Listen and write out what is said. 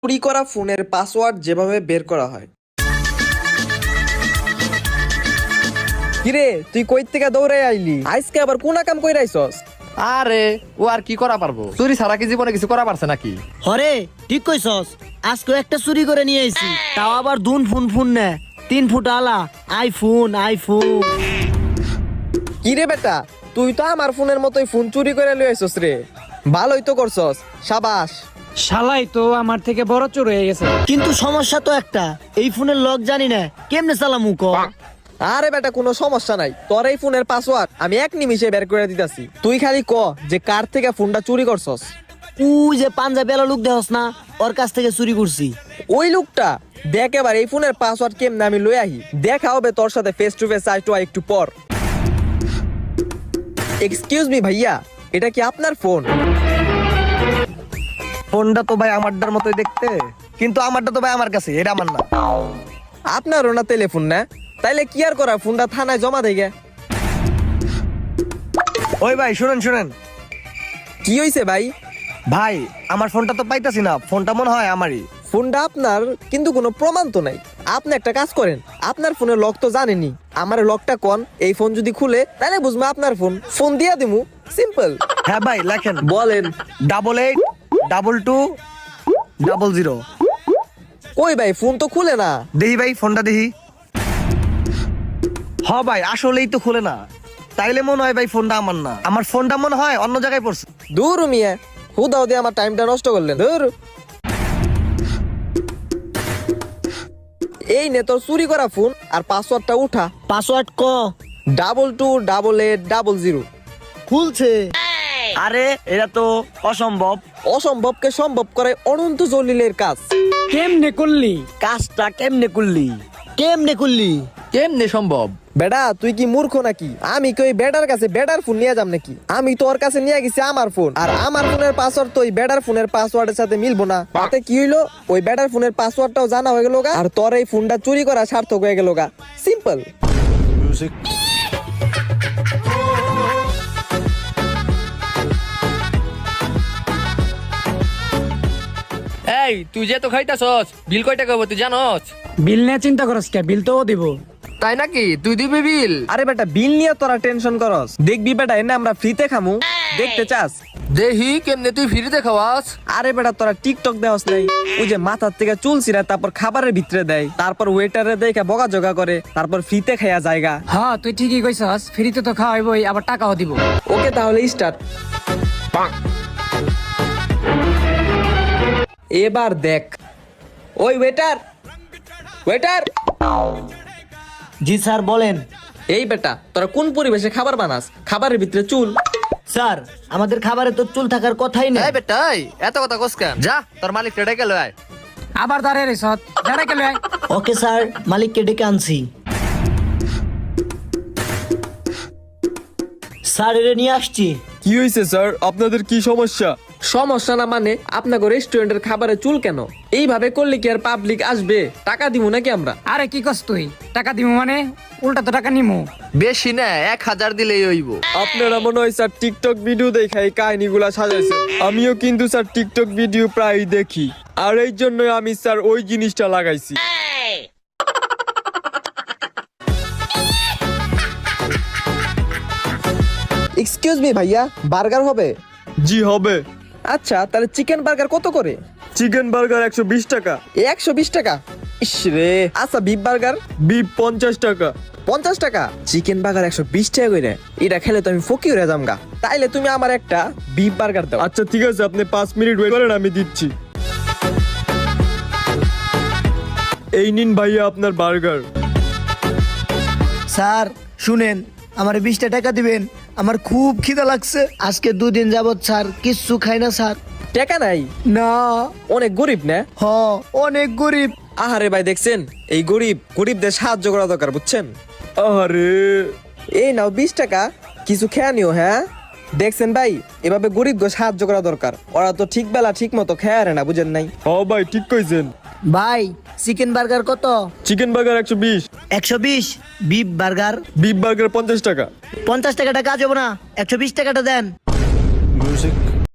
চুরি করা ফোনের পাসওয়ার্ড যেভাবে বের করা হয়। কিরে তুই কই থেকে দৌড়ে আইলি? আজকে আবার কোনা কাম কইরা আইছস? আরে ও আর কি করা পারবো, চুরি ছাড়া কি জীবনে কিছু করা পারছে নাকি? হরে ঠিক কইছস, আজকে একটা চুরি করে নিয়ে আইছি, তাও আবার দুন ফোন নে 3 ফুট আলা আইফোন। কিরে বেটা, তুই তো আমার ফোনের মতোই ফোন চুরি করে লই আইছস রে। ভালোই তো করছস, সাবাস। শালাই তো আমার থেকে বড় চোর হয়ে গেছে। কিন্তু সমস্যা তো একটা, এই ফোনের লক জানি না কেমনে চালামু ক। আরে বেটা কোনো সমস্যা নাই, তোর এই ফোনের পাসওয়ার্ড আমি এক নিমিষে বের করে দিতাছি। তুই খালি ক যে কার থেকে ফোনটা চুরি করছস। তুই যে পাঞ্জাবি এলা লোক দেখস না, ওর কাছ থেকে চুরি করছি। ওই লোকটা দেখ এবার এই ফোনের পাসওয়ার্ড কেমনে আমি লই আহি। দেখা হবে তোর সাথে face to face, eye to eye একটু পর। এক্সকিউজ মি ভাইয়া, এটা কি আপনার ফোন? ফোনটা তো ভাই আমারটার মতোই দেখতে, কিন্তু আমারটা তো ভাই আমার কাছে, এটা আমার না। আপনারও না টেলিফোন না? তাইলে কি আর করা, ফোনটা থানায় জমা দেগে। ওই ভাই শুনেন কি হইছে ভাই? ভাই আমার ফোনটা তো পাইতাছি না, ফোনটা মনে হয় আমারই। ফোনটা আপনার, কিন্তু কোনো প্রমাণ তো নাই। আপনি একটা কাজ করেন, আপনার ফোনের লক তো জানেনি, আমার লকটা কোন, এই ফোন যদি খুলে তাহলে বুঝবো আপনার ফোন। ফোন দিয়া দিমু, সিম্পল। হ্যাঁ ভাই লেখেন, বলেন। 882200। ওই ভাই ফোন তো খুলে না। দেখি ভাই ফোনটা দেখি। হ ভাই আসলেই তো খুলে না, তাইলে মনে হয় ভাই ফোনটা আমার না, আমার ফোনটা মনে হয় অন্য জায়গায় পড়ছে। দূর মিয়া, হুদাও দিয়ে আমার টাইমটা নষ্ট করলেন। দূর। এই নে তোর চুরি করা ফোন, আর পাসওয়ার্ডটা উঠা। পাসওয়ার্ড ক। 228800। খুলছে। আরে এটা তো অসম্ভব। অসম্ভবকে সম্ভব করে অনন্ত জলিলের কাজ। কেমনে করলি? কাজটা কেমনে করলি? কেমনে সম্ভব? বেডা তুই কি মূর্খ নাকি? আমি কি ওই বেডার কাছে বেডার ফোন নিয়ে যাম নাকি? আমি তোর কাছে নিয়ে গেছি আমার ফোন, আর আমার ফোনের পাসওয়ার্ড তো ওই বেডার ফোনের পাসওয়ার্ডের সাথে মিলবো না। তাতে কি হইলো, ওই বেডার ফোনের পাসওয়ার্ডটাও জানা হয়ে গেল গা, আর তোর এই ফোনটা চুরি করা সার্থক হয়ে গেল গা। সিম্পল। এই তুই যে তো খাইতাছস, বিল কয় টাকা হবে তুই জানোস? বিল নিয়ে চিন্তা করস কে? বিল তো ও দিব। তাই নাকি? তুই দিবি বিল? আরে বেটা বিল নিয়ে তোরা টেনশন করস? দেখবি বেটা এনে আমরা ফ্রিতে খামু, দেখতে চাস? দেহি কেমনে তুই ফ্রিতে খাওয়াস? আরে বেটা তোরা টিকটক দেওয়াস নাই? ওই যে মাথার থেকে চুল ছিঁড়া, তারপর খাবারের ভিতরে দেয়, তারপর ওয়েটারে দেখে বকাঝকা করে, তারপর ফ্রিতে খাইয়া জায়গা। হ্যাঁ তুই ঠিকই কইছস, ফ্রিতে তো খাওয়াইবই, আবার টাকাও দিব। ওকে তাহলে স্টার্ট। এবার দেখ। ওই ওয়েটার, জি স্যার বলেন। এই বেটা তোরা কোন পরিবেশে খাবার বানাস? খাবারের ভিতরে চুল। স্যার আমাদের খাবারে তো চুল থাকার কথাই না। এই বেটাই এত কথা কস কেন? যা তোর মালিক ডেকে লয় আয়। আবার দাঁড়িয়ে রেছ, দাঁড়াই গেল। ওকে স্যার, মালিককে ডেকে আনছি। স্যার এরে নিয়ে আসছি। কি হয়েছে স্যার, আপনাদের কি সমস্যা? সমস্যা না মানে আপনাকে রেস্টুরেন্টের খাবারে চুল কেন? এইভাবে করলে কি আর পাবলিক আসবে? টাকা দিব নাকি আমরা? আরে কি কস তুই? টাকা দিব মানে উল্টা তো টাকা নিমু। বেশি না, 1000 দিলেই হইব। আপনারা মনে হয় স্যার টিকটক ভিডিও দেখে এই কাহিনীগুলা সাজাইছেন। আমিও কিন্তু স্যার টিকটক ভিডিও প্রায় দেখি, আর এই জন্য আমি স্যার ওই জিনিসটা লাগাইছি। এক্সকিউজ মি ভাইয়া, বার্গার হবে? জি হবে। আচ্ছা তাহলে চিকেন বার্গার কত করে? চিকেন বার্গার 120 টাকা। 120 টাকা? ইস রে। আচ্ছা বিফ বার্গার? বিফ 50 টাকা। 50 টাকা? চিকেন বার্গার 120 টাকা করে? এটা খেলে তো আমি ফকির হয়ে যামগা। তাইলে তুমি আমার একটা বিফ বার্গার দাও। আচ্ছা ঠিক আছে, আপনি 5 মিনিট ওয়েট করেন, আমি দিচ্ছি। এই নিন ভাইয়া আপনার বার্গার। স্যার শুনেন, আমার 20 টাকা দিবেন, আমার খুব খিদা লাগছে। আজকে 2 দিন যাবত স্যার কিচ্ছু খাই না স্যার। টাকা নাই? না। অনেক গরিব না? হ অনেক গরিব। আহারে ভাই দেখছেন, এই গরিবদের সাহায্য করা দরকার, বুঝছেন? আহারে। এই নাও 20 টাকা, কিছু খেয়া নিও। হ্যাঁ দেখছেন ভাই, এভাবে গরিবকে সাহায্য করা দরকার। ওরা তো ঠিক বেলা ঠিক মতো খেয়া না, বুঝেন নাই? ও ভাই ঠিক কইছেন। ভাই চিকেন বার্গার কত? Chicken burger 120। 120। Beef burger? Beef burger 50 টাকা। 50 টাকাটা কাজ হবে না, 120 টাকাটা দেন।